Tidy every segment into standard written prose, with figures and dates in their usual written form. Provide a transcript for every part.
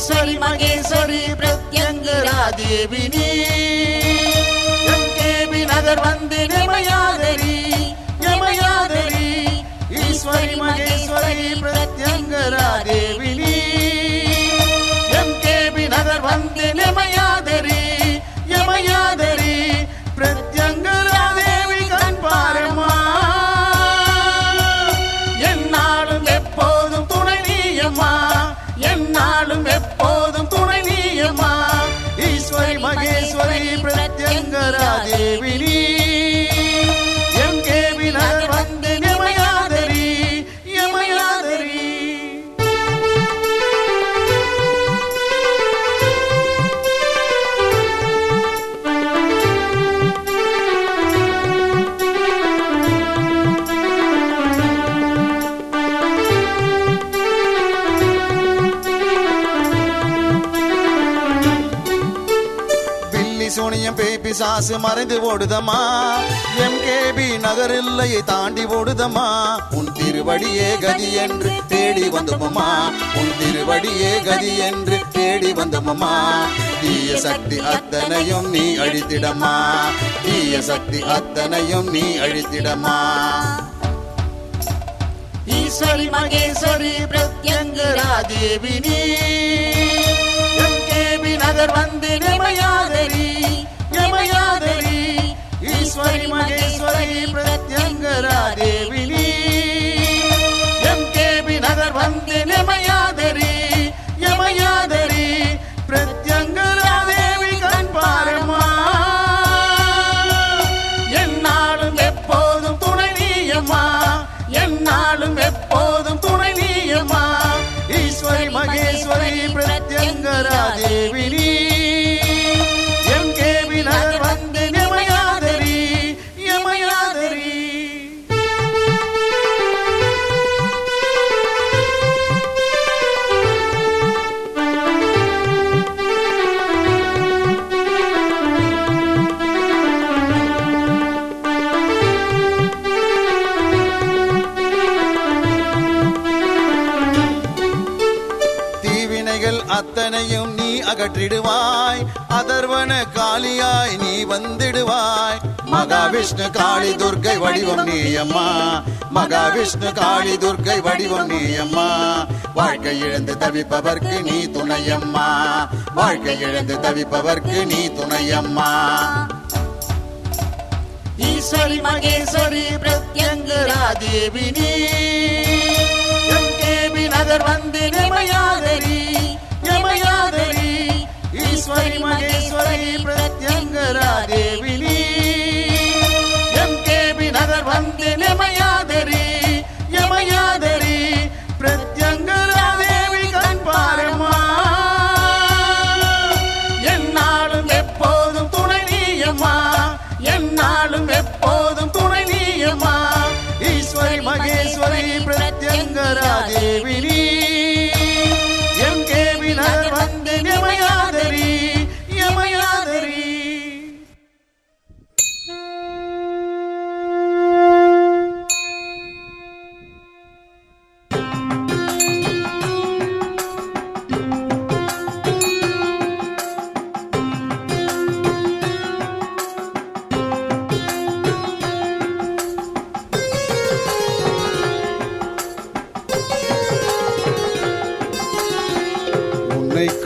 Eswari Maheswari Pratyangira தேவினி MKB நகர் வந்து யமயாதரி யமயாதரி Eswari Maheswari Pratyangira தேவினி MKB நகர் வந்து யமயாதரி யமயாதரி பிரத்யங்கரா தேவி கண் பாரம்மா என்னாலும் எப்போதும் துணை நீயம்மா என்னாலும் எப்போதும் துணை நீயம்மா ஈஸ்வரி மகேஸ்வரி பிரத்யங்கரா தேவினி எம்கேபி நகர் வந்து யமயாதரி யமயாதரி சோனியம் பேபி சாசு மறைந்து ஓடுதம்மா எம்கேபி நகர் எல்லையை தாண்டி ஓடுதம்மா உன் திருவடியே கதி என்று தேடி வந்தோமம்மா உன் திருவடியே கதி என்று தேடி வந்தோமம்மா தீய சக்தி அத்தனையும் நீ அழித்திடம்மா தீய சக்தி அத்தனையும் நீ அழித்திடம்மா ஈஸ்வரி மகேஸ்வரி பிரத்யங்கரா தேவினி எம்கேபி நகர் வந்து யமயாதரி யமயாதரி ஈஸ்வரி மகேஸ்வரி பிரத்யங்கரா தேவினி எம்கேபி நகர் வந்து யமயாதரி யமயாதரி பிரத்யங்கரா தேவி கண் பாரம்மா என்னாலும் எப்போதும் துணை நீயம்மா என்னாலும் எப்போதும் துணை நீயம்மா ஈஸ்வரி மகேஸ்வரி பிரத்யங்கரா தேவினி எம்கேபி நகர் வந்து யமயாதரி யமயாதரி அத்தனையும் நீ அகற்றிடுவாய் அதர்வன காளியாய் நீ வந்திடுவாய் மகாவிஷ்ணு காளி துர்க்கை வடிவம் நீயம்மா மகாவிஷ்ணு காளி துர்க்கை வடிவம் நீயம்மா வாழ்க்கை இழந்து தவிப்பவர்க்கு நீ துணையம்மா வாழ்க்கை இழந்து தவிப்பவர்க்கு நீ துணையம்மா ஈஸ்வரி மகேஸ்வரி பிரத்யங்கரா தேவினி எம்கேபி நகர் வந்து யமயாதரி யமயாதரி ஈஸ்வரி மகேஸ்வரி பிரத்யங்கரா தேவினி எம்கேபி நகர் வந்து யமயாதரி யமயாதரி பிரத்யங்கரா தேவி கண் பாரம்மா என்னாலும் எப்போதும் துணை நீயம்மா என்னாலும் எப்போதும் துணை நீயம்மா ஈஸ்வரி மகேஸ்வரி பிரத்யங்கரா தேவினி எம்கேபி நகர் வந்து யமயாதரி யமயாதரி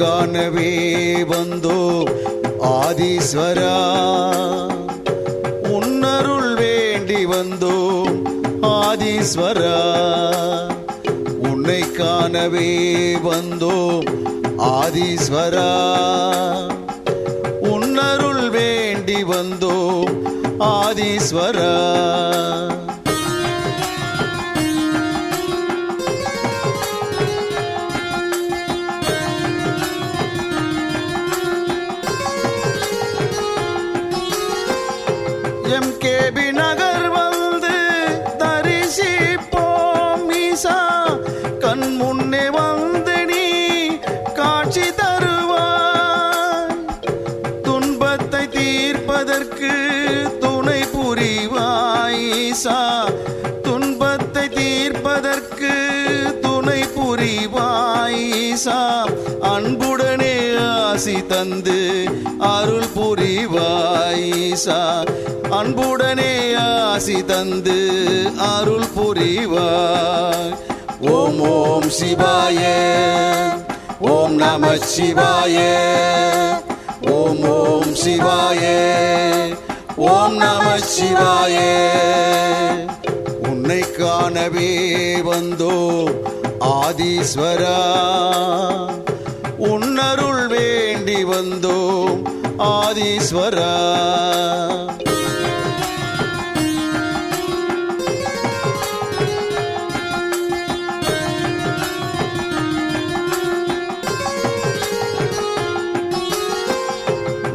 காணவே வந்தோ ஆதீஸ்வரா உன்னருள் வேண்டி வந்தோ ஆதீஸ்வரா உன்னை காணவே வந்தோ ஆதீஸ்வரா உன்னருள் வேண்டி வந்தோ ஆதீஸ்வரா எம்கேபி நகர் வந்து தரிசிப்போம் ஈசா கண் முன்னே வந்து நீ காட்சி தருவாய் துன்பத்தை தீர்ப்பதற்கு துணை புரிவாய் ஈசா ஈசா அன்புடனே ஆசி தந்து அருள் புரிவாய் ஈசா அன்புடனே ஆசி தந்து அருள் புரிவாய் ஓம் ஓம் சிவாய ஓம் நம சிவாய ஓம் ஓம் சிவாய ஓம் நம சிவாய உன்னை காணவே வந்தோ ஆதீஸ்வரா உன்னருள் வேண்டி வந்தோம் ஆதீஸ்வரா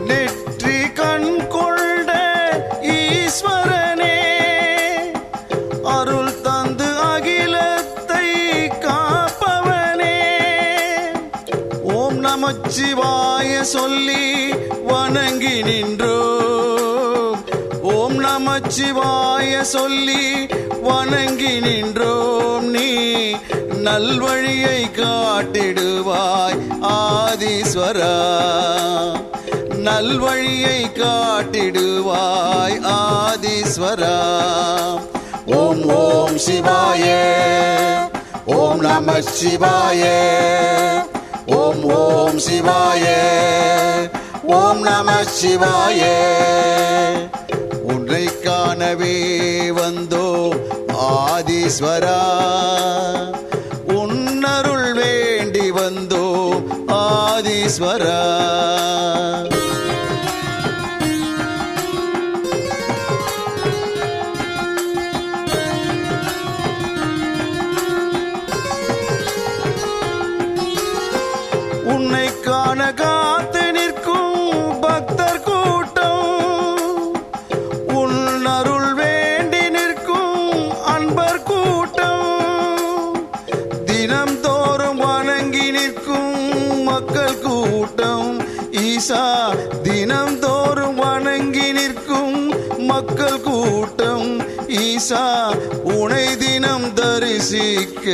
நெற்றி கண் கொண்ட ஈஸ்வரனே அருள் தந்து அகிலத்தை காப்பவனே ஓம் நமச்சிவாய சொல்லி வணங்கி நின்றோம் ஓம் நமச்சிவாய சொல்லி வணங்கி நின்றோம் நீ நல்வழியை காட்டிடுவாய் ஆதீஸ்வரா நல்வழியை காட்டிடுவாய் ஆதீஸ்வரா ஓம் ஓம் சிவாய ஓம் நம சிவாய ஓம் ஓம் சிவாய ஓம் நம சிவாய உன்னை காணவே வந்தோ ஆதீஸ்வரா உன்னருள் வேண்டி வந்தோ ஆதீஸ்வரா உன்னை காண காத்து நிற்கும் பக்தர் கூட்டம் உன் அருள் வேண்டி நிற்கும் அன்பர் கூட்டம் தினம் தோறும் வணங்கி நிற்கும் மக்கள் கூட்டம் ஈசா தினம் தோறும் வணங்கி நிற்கும் மக்கள் கூட்டம் ஈசா உனை தினம் தரிசிக்க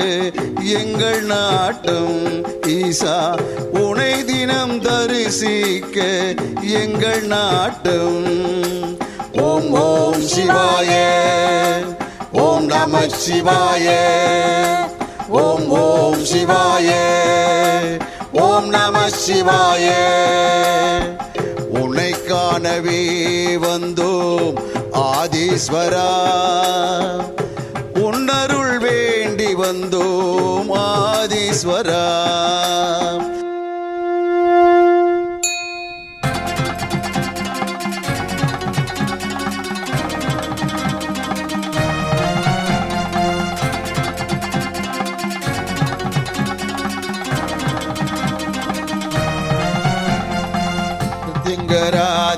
எங்கள் நாட்டம் ஈசா உனை தினம் தரிசிக்க எங்கள் நாட்டம் ஓம் ஓம் சிவாய ஓம் நம சிவாய ஓம் ஓம் சிவாய ஓம் நம சிவாய உன்னை காணவே வந்தோம் ஆதீஸ்வரா உன்னருள் வேண்டி வந்தோம் ஆதீஸ்வரா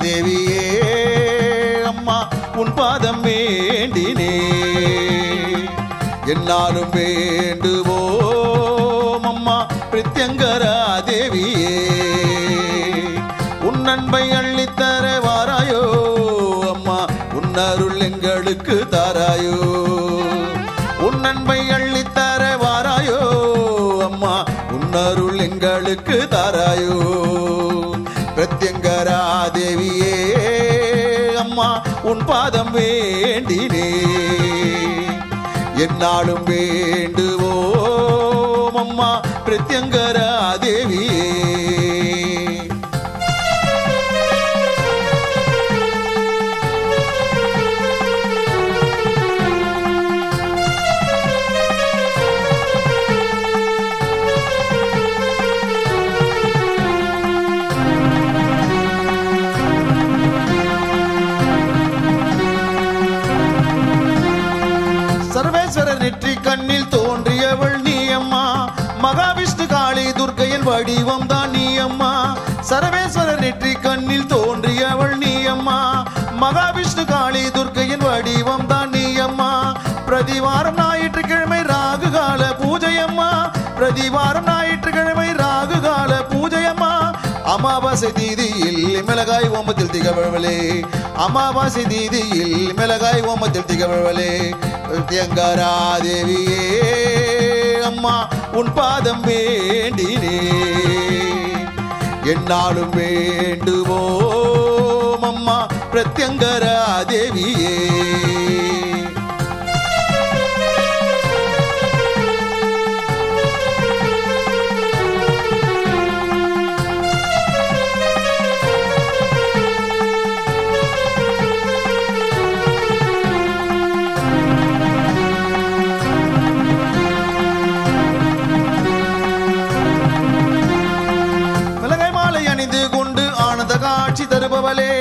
தேவியே அம்மா உன் பாதம் வேண்டினே என்னாலும் வேண்டுவோம் அம்மா பிரத்யங்கரா தேவியே உன் அன்பை அள்ளித்தர வாராயோ அம்மா உன் அருள் எங்களுக்கு தாராயோ உன் அன்பை அள்ளித்தர வாராயோ அம்மா உன் அருள் எங்களுக்கு தாராயோ பிரத்யங்கரா தேவியே அம்மா உன் பாதம் வேண்டினே என்னாலும் வேண்டுவோம் அம்மா பிரத்யங்கரா தேவியே சர்வேஸ்வரர் நெற்றி கண்ணில் தோன்றியவள் நீ அம்மா மகாவிஷ்ணு காளி துர்க்கையின் வடிவம் தான் நீ அம்மா சர்வேஸ்வரர் நெற்றி கண்ணில் தோன்றியவள் நீ அம்மா மகாவிஷ்ணு காளி துர்க்கையின் வடிவம் தான் நீ அம்மா பிரதிவாரம் ஞாயிற்றுக்கிழமை ராகு கால பூஜை அம்மா பிரதிவாரம் ஞாயிற்றுக்கிழமை ராகு கால பூஜை அம்மா அமாவாசை தீதியில் மிளகாய் ஓமத்தில் திகழ்வளே அமாவாசை தீதியில் மிளகாய் ஓமத்தில் திகழ்வளே பிரத்யங்கரா தேவியே அம்மா உன் பாதம் வேண்டினே என்னாலும் வேண்டுவோம் அம்மா பிரத்யங்கரா தேவியே. காட்சி தருபவளே,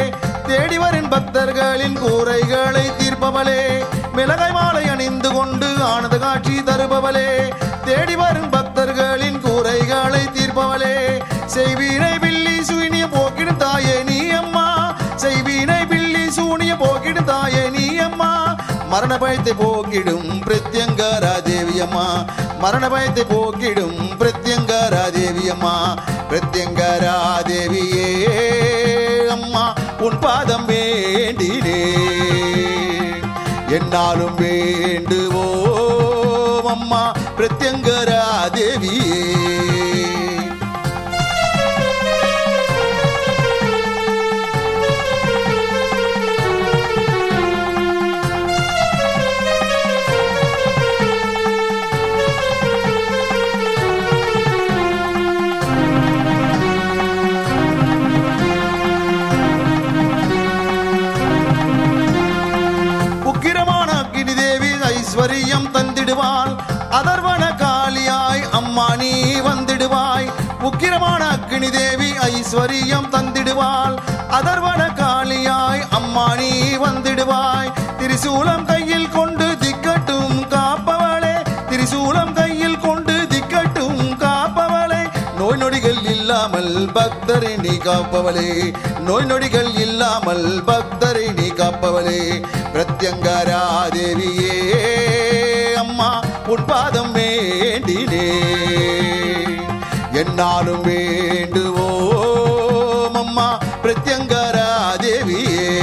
தேடி வரும் பக்தர்களின் கூரைகளை தீர்ப்பவளே. மிளகாய் மாலை அணிந்து கொண்டு ஆனந்த காட்சி தருபவளே, தேடி வரும் பக்தர்களின் கூரைகளை தீர்ப்பவளே. செய்வீனை பில்லி சூனிய போக்கிடும் தாயே நீ அம்மா, செய்வீனை பில்லி சூனிய போக்கிடும் தாயே நீ அம்மா. மரண பயத்தை போக்கிடும் பிரத்யங்கரா தேவியம்மா, மரண பயத்தை போக்கிடும் பிரத்யங்கரா தேவியம்மா. பிரத்யங்கரா தேவியே அம்மா உன் பாதம் வேண்டினே, என்னாலும் வேண்டுவோம் அம்மா பிரத்யங்கரா தேவியே. ஐஸ்வரியம் தந்திடுவாள் அதர்வன காளியாய் அம்மா நீ வந்திடுவாய். உக்கிரமான அக்னி தேவி ஐஸ்வரியம் தந்திடுவாள் அதர்வன காளியாய் அம்மா நீ வந்திடுவாய். திரிசூலம் கையில் கொண்டு திக்கட்டும் காப்பவளே, திரிசூலம் கையில் கொண்டு திக்கட்டும் காப்பவளே. நோய் நொடிகள் இல்லாமல் பக்தரை நீ காப்பவளே, நோய் நொடிகள் இல்லாமல் பக்தரை நீ காப்பவளே. பிரத்யங்கரா தேவியே அம்மா உன் பாதம் வேண்டினே, என்னாலும் வேண்டுவோம் அம்மா பிரத்யங்கரா தேவியே.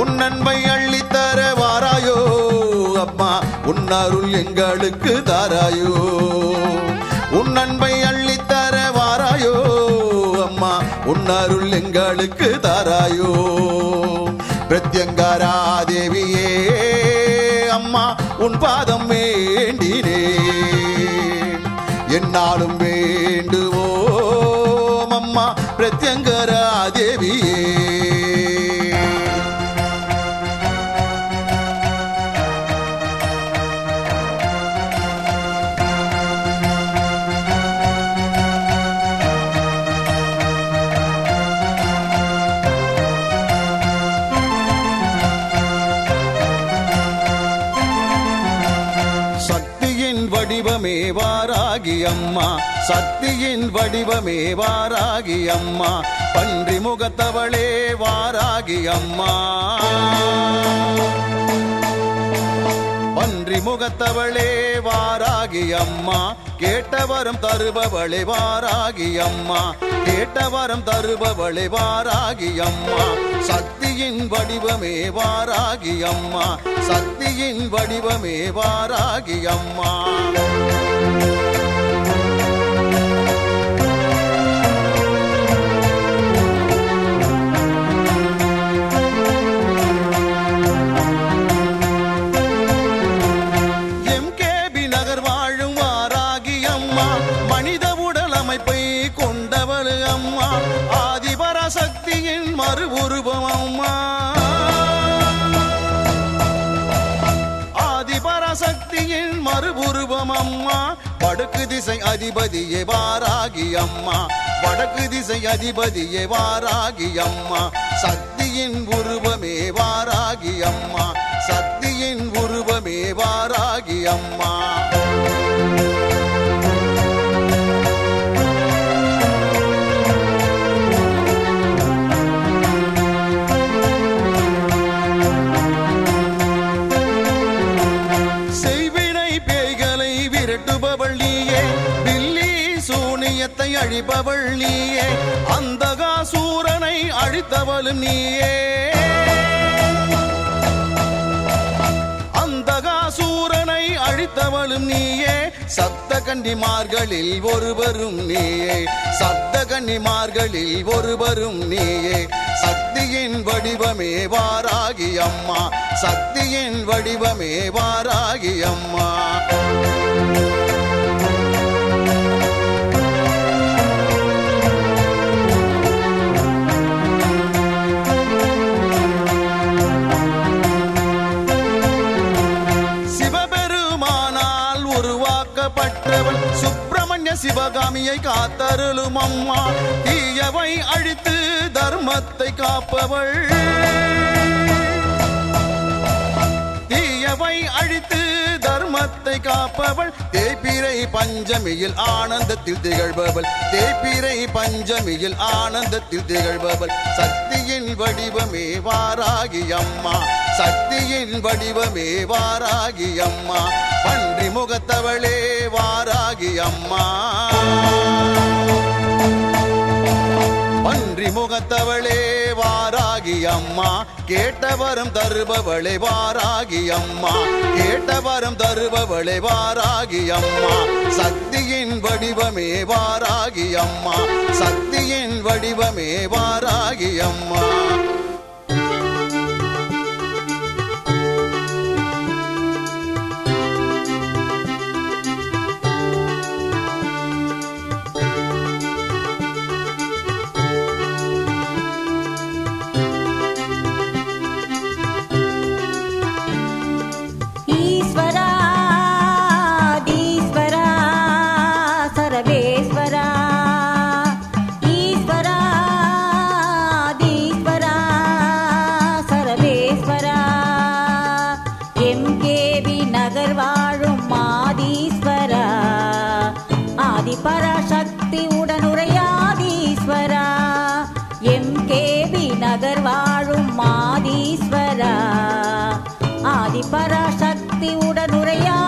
உன் அன்பை அள்ளித்தர வாராயோ அம்மா, உன் அருள் எங்களுக்கு தாராயோ. உன் அன்பை அள்ளித்தர வாராயோ அம்மா, உன் அருள் எங்களுக்கு தாராயோ. பிரத்யங்கரா தேவியே அம்மா உன் பாதம் வேண்டினே, என்னாலும் வேண்டுவோம் அம்மா பிரத்யங்கரா தேவியே. வடிவமே வாராகி அம்மா, சக்தியின் வடிவமே வாராகி அம்மா. பன்றி முகத்தவளே வாராகி அம்மா, பன்றி முகத்தவளே வாராகி அம்மா. கேட்டவரம் தருபவளே வாராகி அம்மா, கேட்டவரம் தருபவளே வாராகி அம்மா. சக்தியின் வடிவமே வாராகி அம்மா, சக்தியின் வடிவமே வாராகி அம்மா. கொண்டவள் அம்மா, ஆதிபராசக்தியின் மறு உருவம் அம்மா, ஆதிபராசக்தியின் மறு உருவம் அம்மா. வடக்கு திசை அதிபதியே வாராகி அம்மா, வடக்கு திசை அதிபதியே வாராகி அம்மா. சக்தியின் உருவமே வாராகி அம்மா, சக்தியின் உருவமே வாராகி அம்மா. அழிப்பவள் நீயே, அந்தகாசூரனை அழித்தவளும் நீயே, அந்த அந்தகாசூரனை அழித்தவளும் நீயே, சப்த கன்னிமார்களில் ஒருவரும் நீயே, சப்த கன்னிமார்களில் ஒருவரும் நீயே. சக்தியின் வடிவமே வாராகி அம்மா, சக்தியின் வடிவமே வாராகி அம்மா. உருவாக்கப்பட்டவள் சுப்பிரமணிய சிவகாமியை காத்தருளும் அம்மா, தீயவை அழித்து தர்மத்தை காப்பவள், தீயவை அழித்து தர்மத்தை காப்பவள். தேய்பிறை பஞ்சமியில் ஆனந்தத்தில் திகழ்பவள், தேய்பிறை பஞ்சமியில் ஆனந்தத்தில் திகழ்பவள். சக்தியின் வடிவமே வாராகி அம்மா, சக்தியின் வடிவமே வாராகி அம்மா. பன்றி முகத்தவளே வாராகி அம்மா, பன்றி முகத்தவளே வாராகி அம்மா. கேட்டவரம் தருபவளே வாராகி அம்மா, கேட்டவரம் தருபவளே வாராகி அம்மா. சக்தியின் வடிவமே வாராகி அம்மா, சக்தியின் வடிவமே வாராகி அம்மா. பராசக்தி உடனுரையாதீஸ்வரா, எம்கேபி நகர் வாழும் மாதீஸ்வரா, ஆதி பராசக்தி உடனுரையா